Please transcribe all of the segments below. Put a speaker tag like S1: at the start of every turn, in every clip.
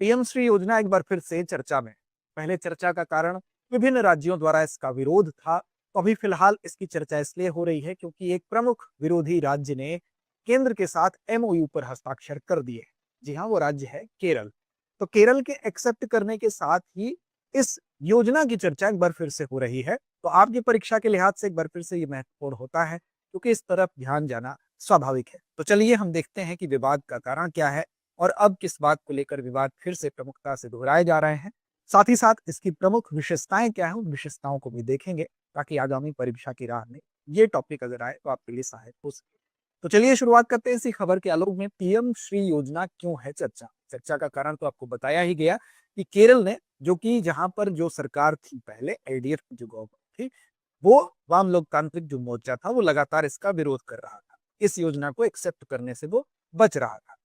S1: PM Shri योजना एक बार फिर से चर्चा में। पहले चर्चा का कारण विभिन्न राज्यों द्वारा इसका विरोध था, तो अभी फिलहाल इसकी चर्चा इसलिए हो रही है क्योंकि एक प्रमुख विरोधी राज्य ने केंद्र के साथ एमओयू पर हस्ताक्षर कर दिए। जी हाँ, वो राज्य है केरल। तो केरल के एक्सेप्ट करने के साथ ही इस योजना की चर्चा एक बार फिर से हो रही है। तो आपकी परीक्षा के लिहाज से एक बार फिर से ये महत्वपूर्ण होता है क्योंकि इस तरफ ध्यान जाना स्वाभाविक है। तो चलिए हम देखते हैं कि विवाद का कारण क्या है और अब किस बात को लेकर विवाद फिर से प्रमुखता से दोहराए जा रहे हैं। साथ ही साथ इसकी प्रमुख विशेषताएं क्या हैं, उन विशेषताओं को भी देखेंगे ताकि आगामी परीक्षा की राह में ये टॉपिक अगर आए तो आपके लिए सहायक हो सके। तो चलिए शुरुआत करते हैं इसी खबर के आलोक में। पीएम श्री योजना क्यों है चर्चा? चर्चा का कारण तो आपको बताया ही गया कि केरल ने, जो कि जहां पर जो सरकार थी पहले एलडीएफ की जो गवर्नमेंट थी, वो वाम लोकतांत्रिक जो मोर्चा था वो लगातार इसका विरोध कर रहा था। इस योजना को एक्सेप्ट करने से वो बच रहा था।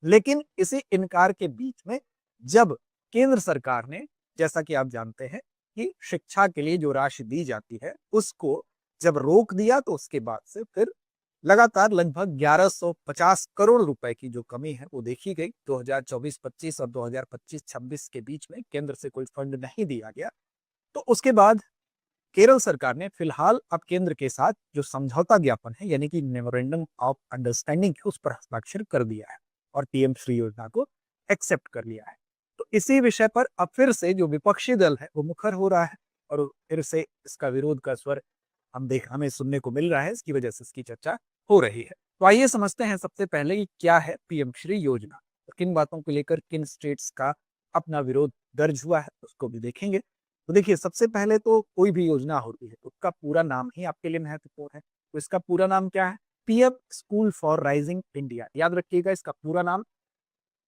S1: लेकिन इसी इनकार के बीच में जब केंद्र सरकार ने, जैसा कि आप जानते हैं कि शिक्षा के लिए जो राशि दी जाती है उसको जब रोक दिया, तो उसके बाद से फिर लगातार लगभग 1150 करोड़ रुपए की जो कमी है वो देखी गई। 2024-25 और 2025-26 के बीच में केंद्र से कोई फंड नहीं दिया गया। तो उसके बाद केरल सरकार ने फिलहाल अब केंद्र के साथ जो समझौता ज्ञापन है यानी कि मेमोरेंडम ऑफ अंडरस्टैंडिंग है उस पर हस्ताक्षर कर दिया है और पीएम श्री योजना को एक्सेप्ट कर लिया है। तो इसी विषय पर अब फिर से जो विपक्षी दल है वो मुखर हो रहा है और फिर से इसका विरोध का स्वर हमें सुनने को मिल रहा है। इसकी वजह से इसकी चर्चा हो रही है। तो आइए समझते हैं सबसे पहले कि क्या है पीएम श्री योजना, तो किन बातों को लेकर किन स्टेट्स का अपना विरोध दर्ज हुआ है उसको भी देखेंगे। तो देखिए, सबसे पहले तो कोई भी योजना होती है तो उसका पूरा नाम ही आपके लिए महत्वपूर्ण है। तो इसका पूरा नाम क्या है? PM school for rising India. याद रखिएगा इसका पूरा नाम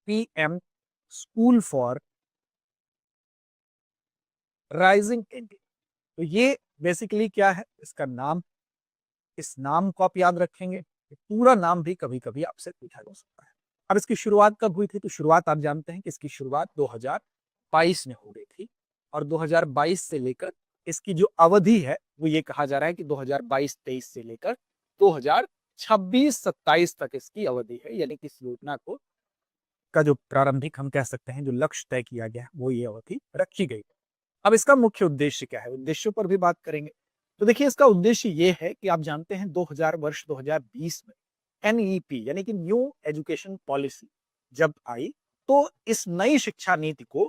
S1: PM school for rising India. तो ये बेसिकली क्या है इसका नाम, इस नाम को आप याद रखेंगे। पूरा नाम भी कभी कभी आपसे पूछा जा सकता है। अब इसकी शुरुआत कब हुई थी? तो शुरुआत आप जानते हैं कि इसकी शुरुआत 2022 में हो गई थी और 2022 से लेकर इसकी जो अवधि है वो ये कहा जा रहा है कि 2022-23 से लेकर 2026-27 तक इसकी अवधि है। यानी कि इस योजना को का जो प्रारंभिक हम कह सकते हैं जो लक्ष्य तय किया गया है वो ये अवधि रखी गई। अब इसका मुख्य उद्देश्य क्या है, उद्देश्यों पर भी बात करेंगे। तो देखिए, इसका उद्देश्य ये है कि आप जानते हैं 2020 में एनईपी यानी कि न्यू एजुकेशन पॉलिसी जब आई, तो इस नई शिक्षा नीति को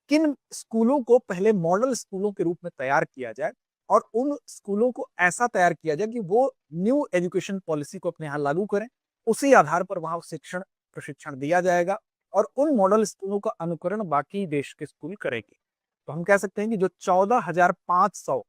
S1: किन स्कूलों को पहले मॉडल स्कूलों के रूप में तैयार किया जाए और उन स्कूलों को ऐसा तैयार किया जाए कि वो न्यू एजुकेशन पॉलिसी को अपने यहाँ लागू करें। उसी आधार पर वहां शिक्षण प्रशिक्षण दिया जाएगा और उन मॉडल स्कूलों का अनुकरण बाकी देश के स्कूल करेंगे। तो हम कह सकते हैं कि जो 14,500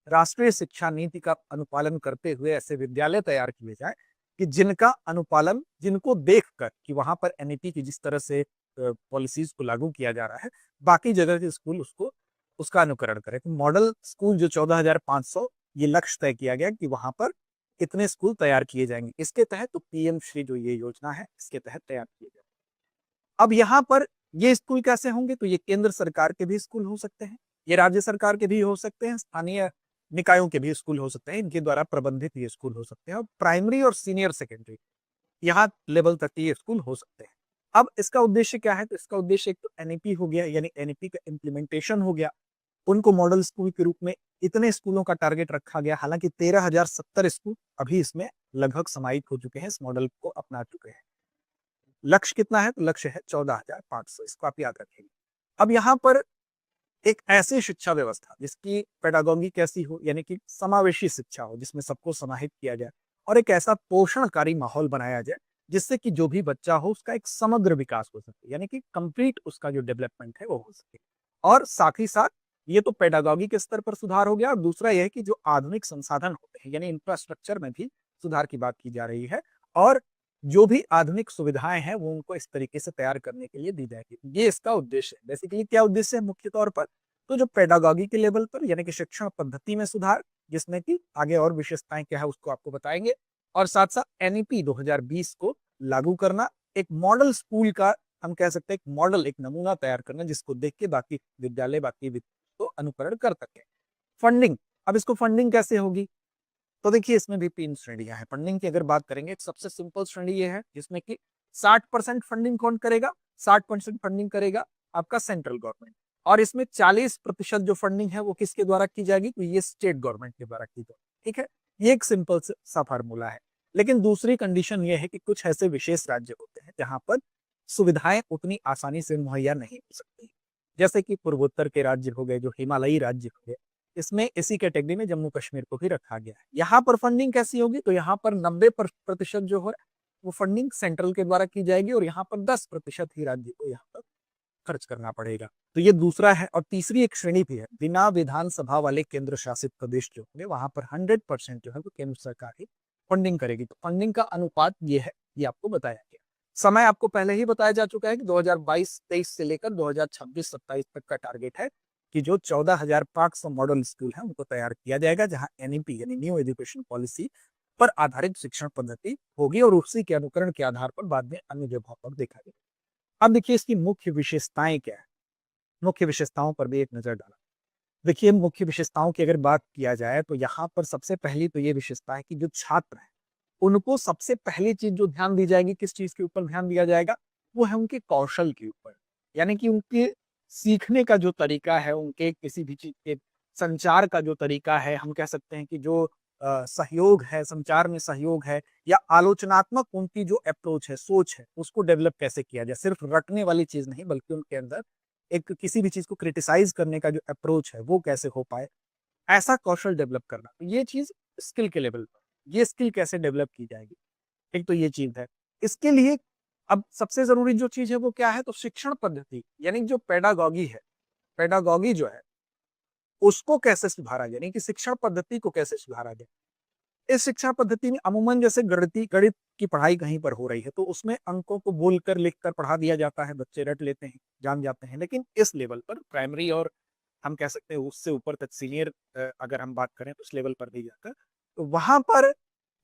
S1: राष्ट्रीय शिक्षा नीति का अनुपालन करते हुए ऐसे विद्यालय तैयार किए जाए कि जिनका अनुपालन, जिनको देखकर कि वहां पर एनईपी की जिस तरह से पॉलिसीज को लागू किया जा रहा है, बाकी जगह के स्कूल उसको उसका अनुकरण करें। तो मॉडल स्कूल जो 14,500, ये लक्ष्य तय किया गया कि वहां पर इतने स्कूल तैयार किए जाएंगे। इसके तहत तो पीएम श्री जो ये योजना है इसके तहत तैयार किए जाएंगे। अब यहाँ पर ये स्कूल कैसे होंगे? तो ये केंद्र सरकार के भी स्कूल हो सकते हैं, ये राज्य सरकार के भी हो सकते हैं, स्थानीय निकायों के भी स्कूल हो सकते हैं, इनके द्वारा प्रबंधित ये स्कूल हो सकते हैं और प्राइमरी और सीनियर सेकेंडरी यहाँ लेवल तक ये स्कूल हो सकते हैं। अब इसका उद्देश्य क्या है? तो इसका उद्देश्य एक तो एनईपी हो गया, यानी एनईपी का इम्प्लीमेंटेशन हो गया। उनको मॉडल स्कूल के रूप में इतने स्कूलों का टारगेट रखा गया। हालांकि 13,070 स्कूल अभी इसमें लगभग समाहित हो चुके हैं, इस मॉडल को अपना चुके हैं। लक्ष्य कितना है? तो लक्ष्य है 14,500, इसको आप याद रखेंगे। अब यहाँ पर एक ऐसी शिक्षा व्यवस्था जिसकी पेडागोगी कैसी हो, यानी कि समावेशी शिक्षा हो, जिसमें सबको समाहित किया जाए और एक ऐसा पोषणकारी माहौल बनाया जाए जिससे कि जो भी बच्चा हो उसका एक समग्र विकास हो सके, यानी कि कंप्लीट उसका जो डेवलपमेंट है वो हो सके। और साथ ही साथ ये तो पेडागोगी के स्तर पर सुधार हो गया और दूसरा यह है कि जो आधुनिक संसाधन होते हैं यानी इंफ्रास्ट्रक्चर में भी सुधार की बात की जा रही है और जो भी आधुनिक सुविधाएं हैं वो उनको इस तरीके से तैयार करने के लिए दी जाएगी। ये इसका उद्देश्य है। बेसिकली क्या उद्देश्य है मुख्य तौर पर? तो जो पेडागोगी के लेवल पर यानी कि शिक्षण पद्धति में सुधार, जिसमें कि आगे और विशेषताएं क्या है उसको आपको बताएंगे, और साथ साथ एनईपी 2020 को लागू करना, एक मॉडल स्कूल का हम कह सकते हैं एक मॉडल, एक नमूना तैयार करना जिसको देख के बाकी विद्यालय बाकी तो अनुकरण कर सके। फंडिंग, अब इसको फंडिंग कैसे होगी? तो देखिए, इसमें भी 3 श्रेणियां हैं। फंडिंग की अगर बात करेंगे, सबसे सिंपल श्रेणी ये है जिसमें कि 60% फंडिंग कौन करेगा? 60% फंडिंग करेगा आपका सेंट्रल गवर्नमेंट, और इसमें 40% जो फंडिंग है वो किसके द्वारा की जाएगी, तो ये स्टेट गवर्नमेंट के द्वारा की जाएगी। ठीक है, ये एक सिंपल सा फार्मूला है। लेकिन दूसरी कंडीशन ये है कि कुछ ऐसे विशेष राज्य होते हैं जहां पर सुविधाएं उतनी आसानी से मुहैया नहीं हो सकती, जैसे कि पूर्वोत्तर के राज्य हो गए, जो हिमालयी राज्य हो गए, इसमें इसी कैटेगरी में जम्मू कश्मीर को भी रखा गया है। यहाँ पर फंडिंग कैसी होगी, तो यहाँ पर 90% जो है वो फंडिंग सेंट्रल के द्वारा की जाएगी, और यहाँ पर 10% ही राज्य को यहाँ पर खर्च करना पड़ेगा। तो ये दूसरा है। और तीसरी एक श्रेणी भी है, बिना विधानसभा वाले केंद्र शासित प्रदेश जो होंगे वहां पर 100% जो है वो केंद्र सरकार ही फंडिंग करेगी। तो फंडिंग का अनुपात ये है, ये आपको बताया गया। समय आपको पहले ही बताया जा चुका है कि 2022-23 से लेकर 2026-27 तक का टारगेट है कि जो 14,500 मॉडल स्कूल है उनको तैयार किया जाएगा, जहां एनईपी यानी न्यू एजुकेशन पॉलिसी पर आधारित शिक्षण पद्धति होगी, और उसी के अनुकरण के आधार पर बाद में अन्य जगहों पर देखा जाएगा। अब देखिए इसकी मुख्य विशेषताएं क्या है, मुख्य विशेषताओं पर भी एक नजर डाला। देखिए मुख्य विशेषताओं की अगर बात किया जाए तो यहाँ पर सबसे पहली तो ये विशेषता है कि जो छात्र हैं उनको सबसे पहली चीज जो ध्यान दी जाएगी, किस चीज के ऊपर ध्यान दिया जाएगा, वो है उनके कौशल के ऊपर। यानी कि उनके सीखने का जो तरीका है, उनके किसी भी चीज के संचार का जो तरीका है, हम कह सकते हैं कि जो सहयोग है, संचार में सहयोग है, या आलोचनात्मक उनकी जो अप्रोच है, सोच है, उसको डेवलप कैसे किया जाए। सिर्फ रटने वाली चीज नहीं, बल्कि उनके अंदर एक किसी भी चीज को क्रिटिसाइज करने का जो अप्रोच है वो कैसे हो पाए, ऐसा कौशल डेवलप करना। तो ये चीज स्किल के लेवल पर, ये स्किल कैसे डेवलप की जाएगी, एक तो ये चीज है। इसके लिए अब सबसे जरूरी जो चीज है वो क्या है, तो शिक्षण पद्धति, यानी जो पेडागॉगी है, पेडागॉगी जो है उसको कैसे सुधारा जाए, यानी कि शिक्षण पद्धति को कैसे सुधारा जाए। इस शिक्षा पद्धति में अमूमन जैसे गणित की पढ़ाई कहीं पर हो रही है तो उसमें अंकों को बोलकर लिखकर पढ़ा दिया जाता है, बच्चे रट लेते हैं, जान जाते हैं। लेकिन इस लेवल पर प्राइमरी और हम कह सकते हैं उससे ऊपर तक सीनियर अगर हम बात करें तो उस लेवल पर भी जाकर, तो वहां पर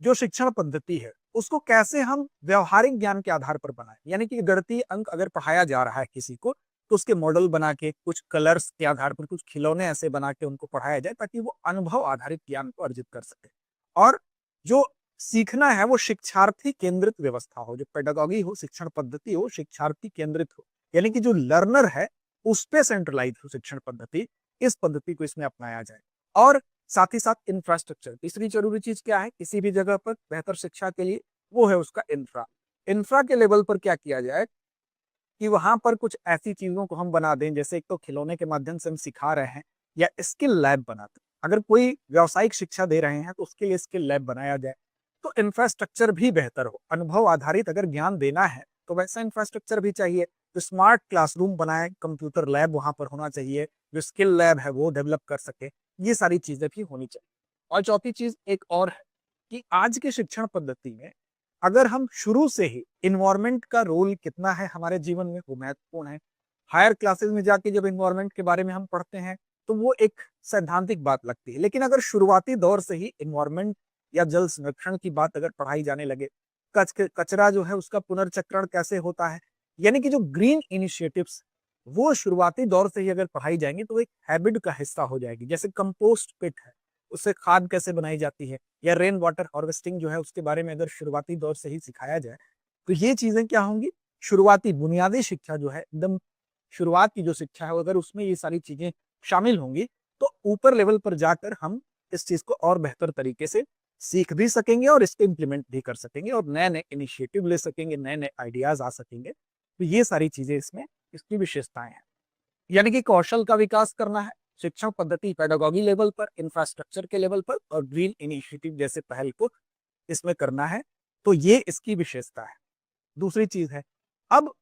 S1: जो शिक्षण पद्धति है उसको कैसे हम व्यवहारिक ज्ञान के आधार पर बनाए, यानी कि गणितीय अंक अगर पढ़ाया जा रहा है किसी को तो उसके मॉडल बना के, कुछ कलर्स के आधार पर, कुछ खिलौने ऐसे बना के उनको पढ़ाया जाए ताकि वो अनुभव आधारित ज्ञान को अर्जित कर सके। और जो सीखना है वो शिक्षार्थी केंद्रित व्यवस्था हो, जो पेडागॉगी हो, शिक्षण पद्धति हो, शिक्षार्थी केंद्रित हो, यानी कि जो लर्नर है उस पे सेंट्रलाइज हो शिक्षण पद्धति, इस पद्धति को इसमें अपनाया जाए। और साथ ही साथ इंफ्रास्ट्रक्चर, तीसरी जरूरी चीज क्या है किसी भी जगह पर बेहतर शिक्षा के लिए, वो है उसका इंफ्रा। इंफ्रा के लेवल पर क्या किया जाए कि वहां पर कुछ ऐसी चीजों को हम बना दें, जैसे एक तो खिलौने के माध्यम से हम सिखा रहे हैं, या स्किल लैब बनाते हैं। अगर कोई व्यावसायिक शिक्षा दे रहे हैं तो उसके लिए स्किल लैब बनाया जाए, तो इंफ्रास्ट्रक्चर भी बेहतर हो। अनुभव आधारित अगर ज्ञान देना है तो वैसा इंफ्रास्ट्रक्चर भी चाहिए, तो स्मार्ट क्लासरूम बनाए, कंप्यूटर लैब वहां पर होना चाहिए, जो स्किल लैब है वो डेवलप कर सके, ये सारी चीजें भी होनी चाहिए। और चौथी चीज एक और है कि आज के शिक्षण पद्धति में अगर हम शुरू से ही, इन्वायरमेंट का रोल कितना है हमारे जीवन में वो महत्वपूर्ण है। हायर क्लासेस में जाके जब इन्वायरमेंट के बारे में हम पढ़ते हैं तो वो एक सैद्धांतिक बात लगती है, लेकिन अगर शुरुआती दौर से ही इन्वायरमेंट या जल संरक्षण की बात अगर पढ़ाई जाने लगे, कचरा जो है उसका पुनर्चक्रण कैसे होता है, यानी कि जो ग्रीन इनिशिएटिव्स वो शुरुआती दौर से ही अगर पढ़ाई जाएंगी तो एक हैबिट का हिस्सा हो जाएगी। जैसे कंपोस्ट पिट है, उससे खाद कैसे बनाई जाती है, या रेन वाटर हार्वेस्टिंग जो है उसके बारे में अगर शुरुआती दौर से ही सिखाया जाए तो ये चीजें क्या होंगी, शुरुआती बुनियादी शिक्षा जो है, एकदम शुरुआत की जो शिक्षा है अगर उसमें ये सारी चीजें शामिल होंगी तो ऊपर लेवल पर जाकर हम इस चीज को और बेहतर तरीके से सीख भी सकेंगे और इसको इम्प्लीमेंट भी कर सकेंगे, और नए नए इनिशिएटिव ले सकेंगे, नए नए आइडियाज आ सकेंगे। तो ये सारी चीजें इसमें इसकी विशेषताएं हैं। यानी कि कौशल का विकास करना है शिक्षण पद्धति पेडागॉगी लेवल पर, इंफ्रास्ट्रक्चर के लेवल पर, और ग्रीन इनिशिएटिव जैसे पहल को इसमें करना है। तो ये इसकी विशेषता है। दूसरी चीज है, अब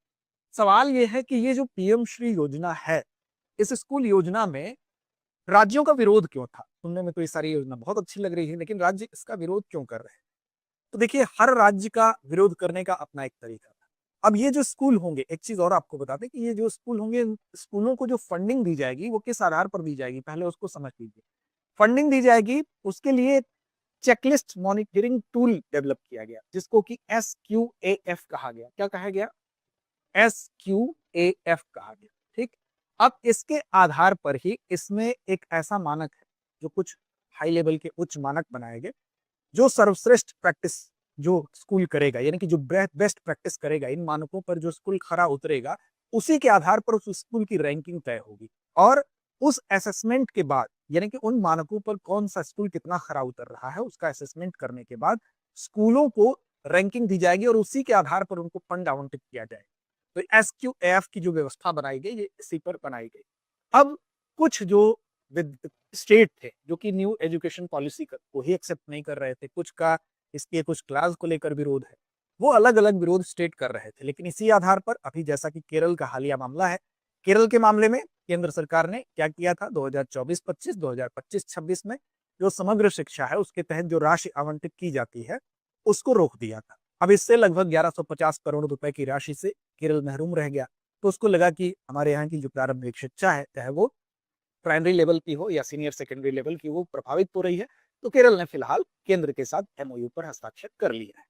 S1: सवाल ये है कि ये जो पीएम श्री योजना है, इस स्कूल योजना में राज्यों का विरोध क्यों था। सुनने में तो ये सारी योजना बहुत अच्छी लग रही है, लेकिन राज्य इसका विरोध क्यों कर रहे हैं। तो देखिए हर राज्य का विरोध करने का अपना एक तरीका था। अब ये जो स्कूल होंगे, एक चीज और आपको बता दें कि ये जो स्कूल होंगे, स्कूलों को जो फंडिंग दी जाएगी वो किस आधार पर दी जाएगी, पहले उसको समझ लीजिए। फंडिंग दी जाएगी उसके लिए चेकलिस्ट मॉनिटरिंग टूल डेवलप किया गया, जिसको कि SQAF कहा गया। क्या कहा गया, SQAF कहा गया। ठीक, अब इसके आधार पर ही इसमें एक ऐसा मानक है, जो कुछ हाई लेवल के उच्च मानक बनाए गए, जो सर्वश्रेष्ठ प्रैक्टिस जो स्कूल करेगा, यानी कि जो बेस्ट प्रैक्टिस करेगा, इन मानकों पर जो स्कूल खरा उतरेगा, उसी के आधार पर उस स्कूल की रैंकिंग तय होगी। और उस असेसमेंट के बाद, यानी कि उन मानकों पर कौन सा स्कूल कितना खरा उतर रहा है, उसका असेसमेंट करने के बाद स्कूलों को रैंकिंग दी जाएगी और उसी के आधार पर उनको फंड आवंटित किया जाएगा। तो SQAF की जो व्यवस्था बनाई गई, ये इसी पर बनाई गई। अब कुछ जो स्टेट थे जो कि न्यू एजुकेशन पॉलिसी को ही एक्सेप्ट नहीं कर रहे थे, कुछ का इसके कुछ क्लास को लेकर विरोध है, वो अलग अलग विरोध स्टेट कर रहे थे। लेकिन इसी आधार पर अभी जैसा कि केरल का हालिया मामला है, केरल के मामले में केंद्र सरकार ने क्या किया था, 2024-25, 2025-26 में जो समग्र शिक्षा है उसके तहत जो राशि आवंटित की जाती है उसको रोक दिया था। अब इससे लगभग 1150 करोड़ रुपए की राशि से केरल महरूम रह गया। तो उसको लगा कि हमारे यहाँ की जो प्रारंभिक शिक्षा है, चाहे वो प्राइमरी लेवल की हो या सीनियर सेकेंडरी लेवल की, वो प्रभावित हो रही है। तो केरल ने फिलहाल केंद्र के साथ MOU पर हस्ताक्षर कर लिया है।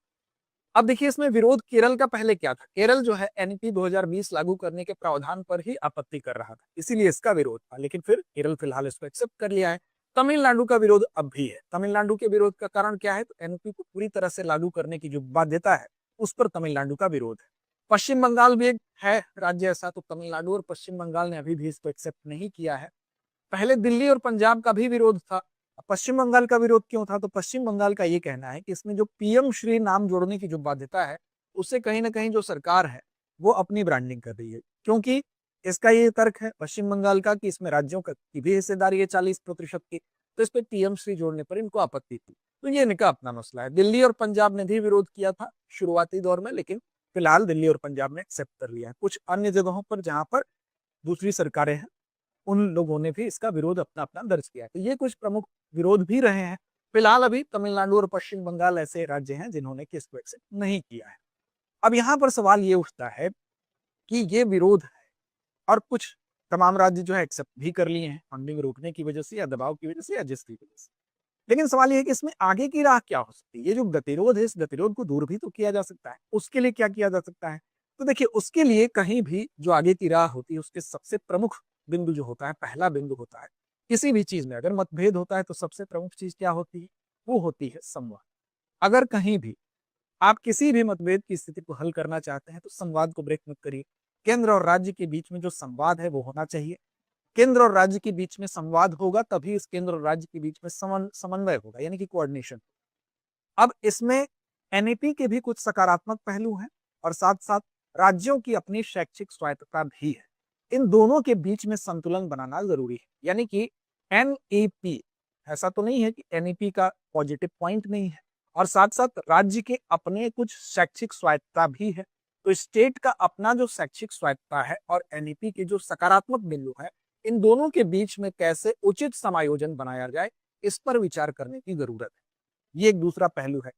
S1: अब देखिए, इसमें विरोध केरल का पहले क्या था, केरल जो है NEP 2020 लागू करने के प्रावधान पर ही आपत्ति कर रहा था, इसीलिए इसका विरोध था। लेकिन फिर केरल फिलहाल इसको एक्सेप्ट कर लिया है। तमिलनाडु का विरोध अब भी है। तमिलनाडु के विरोध का कारण क्या है, तो NEP को पूरी तरह से लागू करने की जो बाध्यता है उस पर तमिलनाडु का विरोध है। पश्चिम बंगाल भी एक है राज्य ऐसा, तो तमिलनाडु और पश्चिम बंगाल ने अभी भी इसको एक्सेप्ट नहीं किया है। पहले दिल्ली और पंजाब का भी विरोध था। पश्चिम बंगाल का विरोध क्यों था, तो पश्चिम बंगाल का ये कहना है कि इसमें जो PM श्री नाम जोड़ने की जो बाध्यता है, उससे कहीं ना कहीं जो सरकार है वो अपनी ब्रांडिंग कर रही है। क्योंकि इसका ये तर्क है पश्चिम बंगाल का कि इसमें राज्यों की भी हिस्सेदारी है 40% की, तो इस पर PM श्री जोड़ने पर इनको आपत्ति थी। तो ये इनका अपना मसला है। दिल्ली और पंजाब ने भी विरोध किया था शुरुआती दौर में, लेकिन फिलहाल दिल्ली और पंजाब ने एक्सेप्ट कर लिया है। कुछ अन्य जगहों पर जहां पर दूसरी सरकारें हैं, उन लोगों ने भी इसका विरोध अपना अपना दर्ज किया है। तो ये कुछ प्रमुख विरोध भी रहे हैं। फिलहाल अभी तमिलनाडु और पश्चिम बंगाल ऐसे राज्य हैं जिन्होंने कि इसको एक्सेप्ट नहीं किया है। अब यहाँ पर सवाल ये उठता है कि ये विरोध है और कुछ तमाम राज्य जो है एक्सेप्ट भी कर लिए हैं, फंडिंग रोकने की वजह से या दबाव की वजह से या जिसकी वजह से। लेकिन सवाल ये है कि इसमें आगे की राह क्या हो सकती है। ये जो गतिरोध है, इस गतिरोध को दूर भी तो किया जा सकता है। उसके लिए क्या किया जा सकता है, तो देखिए उसके लिए कहीं भी जो आगे की राह होती है उसके सबसे प्रमुख बिंदु जो होता है, पहला बिंदु होता है, किसी भी चीज में अगर मतभेद होता है तो सबसे प्रमुख चीज क्या होती है, वो होती है संवाद। अगर कहीं भी आप किसी भी मतभेद की स्थिति को हल करना चाहते हैं तो संवाद को ब्रेक मत करिए। केंद्र और राज्य के बीच में जो संवाद है वो होना चाहिए। केंद्र और राज्य के बीच में संवाद होगा तभी इस केंद्र और राज्य के बीच में समन्वय होगा, यानी कि कोऑर्डिनेशन। अब इसमें NEP के भी कुछ सकारात्मक पहलू हैं और साथ साथ राज्यों की अपनी शैक्षिक स्वायत्तता भी है। इन दोनों के बीच में संतुलन बनाना जरूरी है। यानी कि NEP, ऐसा तो नहीं है कि NEP का पॉजिटिव पॉइंट नहीं है, और साथ साथ राज्य के अपने कुछ शैक्षिक स्वायत्तता भी है। तो स्टेट का अपना जो शैक्षिक स्वायत्तता है और NEP के जो सकारात्मक बिंदु है, इन दोनों के बीच में कैसे उचित समायोजन बनाया जाए, इस पर विचार करने की जरूरत है। ये एक दूसरा पहलू है।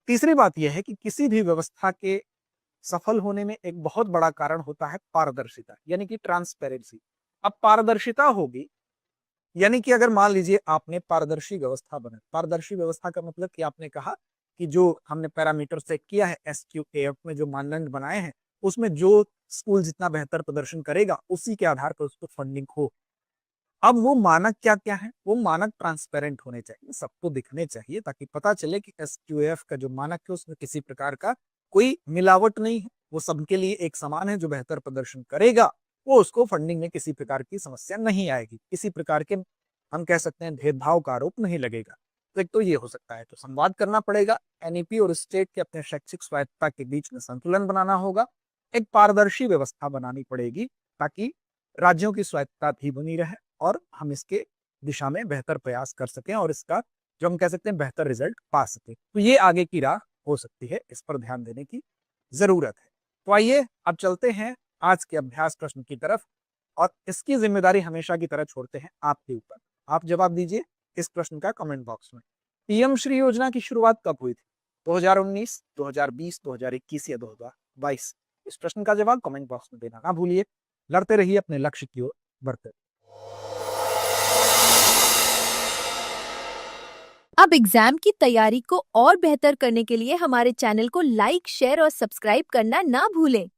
S1: तीसरी बात यह है कि किसी भी व्यवस्था के सफल होने में एक बहुत बड़ा कारण होता है पारदर्शिता, यानी कि ट्रांसपेरेंसी। अब पारदर्शिता होगी, यानी कि अगर मान लीजिए आपने पारदर्शी व्यवस्था बनाई, पारदर्शी व्यवस्था का मतलब कि आपने कहा कि जो हमने पैरामीटर सेट किया है SQAF में, जो मानदंड बनाए हैं, उसमें जो स्कूल जितना बेहतर प्रदर्शन करेगा उसी के आधार पर उसको फंडिंग हो। अब वो मानक क्या क्या है, वो मानक ट्रांसपेरेंट होने चाहिए, सबको दिखने चाहिए, ताकि पता चले कि SQAF का जो मानक है उसमें किसी प्रकार का कोई मिलावट नहीं है, वो सबके लिए एक समान है। जो बेहतर प्रदर्शन करेगा वो उसको फंडिंग में किसी प्रकार की समस्या नहीं आएगी, किसी प्रकार के हम कह सकते हैं भेदभाव का आरोप नहीं लगेगा। तो एक तो ये हो सकता है, तो संवाद करना पड़ेगा। NEP और स्टेट के अपने शैक्षिक स्वायत्तता के बीच में संतुलन बनाना होगा। एक पारदर्शी व्यवस्था बनानी पड़ेगी ताकि राज्यों की स्वायत्तता भी बनी रहे और हम इसके दिशा में बेहतर प्रयास कर सकें और इसका जो हम कह सकते हैं बेहतर रिजल्ट पा सकें। तो ये आगे की राह हो सकती है, इस पर ध्यान देने की जरूरत है। तो आइए अब चलते हैं आज के अभ्यास प्रश्न की तरफ, और इसकी जिम्मेदारी हमेशा की तरह छोड़ते हैं आपके ऊपर। आप जवाब दीजिए इस प्रश्न का कमेंट बॉक्स में। PM श्री योजना की शुरुआत कब हुई थी, 2019, 2020, 2021 या 2022? इस प्रश्न का जवाब कमेंट बॉक्स में देना ना भूलिए। लड़ते रहिए अपने लक्ष्य की ओर बढ़ते।
S2: अब एग्जाम की तैयारी को और बेहतर करने के लिए हमारे चैनल को लाइक, शेयर और सब्सक्राइब करना ना भूलें।